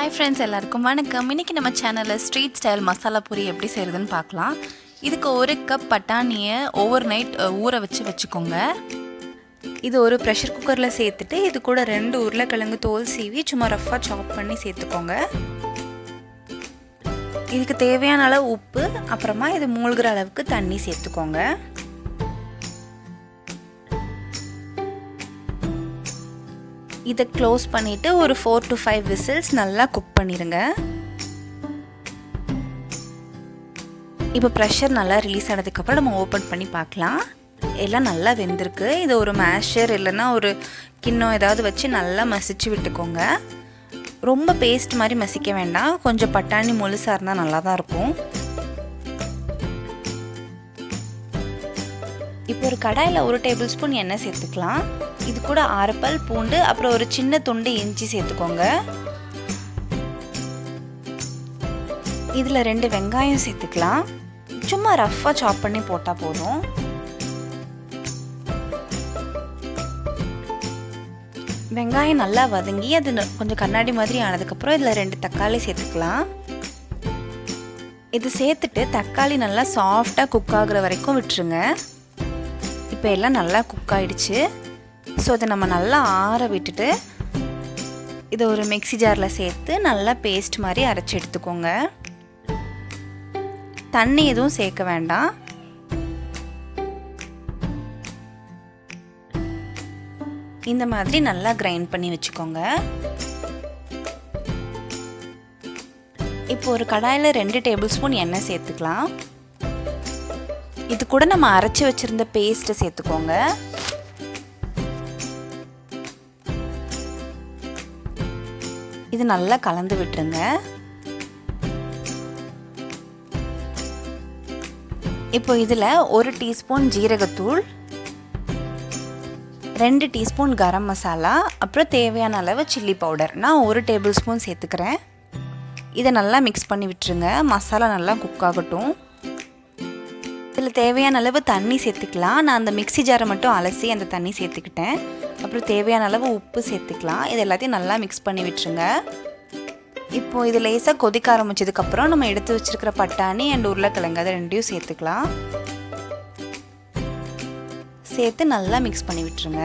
Hi friends, எல்லாருக்கும் வணக்கம். இன்னைக்கு நம்ம சேனல்ல ஸ்ட்ரீட் ஸ்டைல் மசாலா பூரி எப்படி செய்யறதுன்னு பார்க்கலாம். இதுக்கு 1 கப் பட்டாணியை ஓவர் நைட் ஊற வச்சுக்கோங்க. இது ஒரு பிரஷர் குக்கர்ல சேர்த்துட்டு இது கூட 2 உருளைக்கிழங்கு தோல் சீவி சும்மா ரஃப்பா சாப் பண்ணி சேர்த்துக்கோங்க. இதுக்கு தேவையான அளவு உப்பு, அப்புறமா இது மூழ்கிற அளவுக்கு தண்ணி சேர்த்துக்கோங்க. இதை க்ளோஸ் பண்ணிவிட்டு ஒரு 4 to 5 விசில்ஸ் நல்லா குக் பண்ணிடுங்க. இப்போ ப்ரெஷர் நல்லா ரிலீஸ் ஆனதுக்கப்புறம் நம்ம ஓப்பன் பண்ணி பார்க்கலாம். எல்லாம் நல்லா வெந்திருக்கு. இது ஒரு மேஷர் இல்லைன்னா ஒரு கிண்ணம் ஏதாவது வச்சு நல்லா மசிச்சு விட்டுக்கோங்க. ரொம்ப பேஸ்ட் மாதிரி மசிக்க வேண்டாம், கொஞ்சம் பட்டாணி முழுசாக இருந்தால் நல்லா தான் இருக்கும். இப்போ ஒரு கடாயில் 1 டேபிள் ஸ்பூன் எண்ணெய் சேர்த்துக்கலாம். இது கூட 6 பல் பூண்டு, அப்புறம் ஒரு சின்ன துண்டு இஞ்சி சேர்த்துக்கோங்க. இதில் 2 வெங்காயம் சேர்த்துக்கலாம். சும்மா ரஃப்பாக சாப் பண்ணி போட்டால் போதும். வெங்காயம் நல்லா வதங்கி அது கொஞ்சம் கண்ணாடி மாதிரி ஆனதுக்கப்புறம் இதில் 2 தக்காளி சேர்த்துக்கலாம். இது சேர்த்துட்டு தக்காளி நல்லா சாஃப்டாக குக் ஆகுற வரைக்கும் விட்டுருங்க. இப்போ எல்லாம் நல்லா குக் ஆகிடுச்சு. ஸோ அதை நம்ம நல்லா ஆற விட்டுட்டு இதை ஒரு மிக்ஸி ஜாரில் சேர்த்து நல்லா பேஸ்ட் மாதிரி அரைச்சி எடுத்துக்கோங்க. தண்ணி எதுவும் சேர்க்க வேண்டாம். இந்த மாதிரி நல்லா கிரைண்ட் பண்ணி வச்சுக்கோங்க. இப்போ ஒரு கடாயில் 2 டேபிள் ஸ்பூன் எண்ணெய் சேர்த்துக்கலாம். இது கூட நம்ம அரைச்சி வச்சுருந்த பேஸ்ட்டை சேர்த்துக்கோங்க. இது நல்லா கலந்து விட்டுருங்க. இப்போ இதில் 1 டீஸ்பூன் ஜீரகத்தூள், 2 டீஸ்பூன் கரம் மசாலா, அப்புறம் தேவையான அளவு சில்லி பவுடர் நான் 1 டேபிள் ஸ்பூன் சேர்த்துக்கிறேன். இதை நல்லா மிக்ஸ் பண்ணி விட்டுருங்க. மசாலா நல்லா குக் ஆகட்டும். இதில் தேவையான அளவு தண்ணி சேர்த்துக்கலாம். நான் அந்த மிக்ஸி ஜாரை மட்டும் அலசி அந்த தண்ணி சேர்த்துக்கிட்டேன். அப்புறம் தேவையான அளவு உப்பு சேர்த்துக்கலாம். இது எல்லாத்தையும் நல்லா மிக்ஸ் பண்ணி விட்டுருங்க. இப்போது இது லேசாக கொதிக்க ஆரம்பிச்சதுக்கப்புறம் நம்ம எடுத்து வச்சுருக்கிற பட்டாணி அண்ட் உருளைக்கிழங்கு அதை 2யும் சேர்த்துக்கலாம். சேர்த்து நல்லா மிக்ஸ் பண்ணி விட்டுருங்க.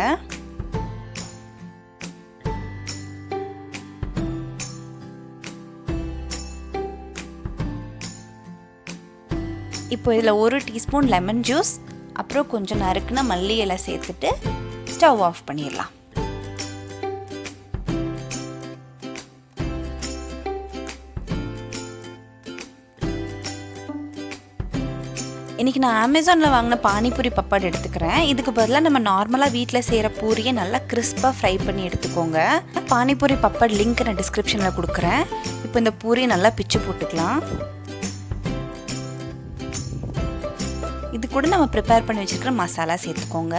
இப்போ இதில் 1 டீஸ்பூன் லெமன் ஜூஸ், அப்புறம் கொஞ்சம் நறுக்குன மல்லி இலை சேர்த்துட்டு ஸ்டவ் ஆஃப் பண்ணிடலாம். இன்றைக்கி நான் அமேசானில் வாங்கின பானிபூரி பப்பாட் எடுத்துக்கிறேன். இதுக்கு பதிலாக நம்ம நார்மலாக வீட்டில் செய்கிற பூரியை நல்லா கிறிஸ்பாக ஃப்ரை பண்ணி எடுத்துக்கோங்க. பானிபூரி பப்பாட் லிங்க் நான் டிஸ்கிரிப்ஷனில் கொடுக்குறேன். இப்போ இந்த பூரியை நல்லா பிச்சு போட்டுக்கலாம். இது கூட நம்ம ப்ரிப்பேர் பண்ணி வச்சுருக்கிற மசாலா சேர்த்துக்கோங்க.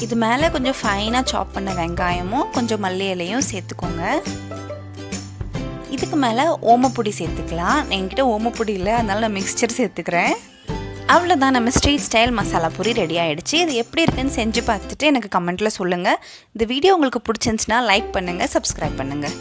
இது மேலே கொஞ்சம் ஃபைனாக சாப் பண்ண வெங்காயமும் கொஞ்சம் மல்லி இலையும் சேர்த்துக்கோங்க. இதுக்கு மேலே ஓமப்பொடி சேர்த்துக்கலாம். என்கிட்ட ஓமப்பொடி இல்லை, அதனால நான் மிக்ஸ்சர் சேர்த்துக்கிறேன். அவ்வளோதான், நம்ம street style masala puri ready ஆகிடுச்சு. இது எப்படி இருக்குன்னு செஞ்சு பார்த்துட்டு எனக்கு கமெண்ட்டில் சொல்லுங்கள். இந்த வீடியோ உங்களுக்கு பிடிச்சிருந்துச்சுன்னா லைக் பண்ணுங்கள், சப்ஸ்கிரைப் பண்ணுங்கள்.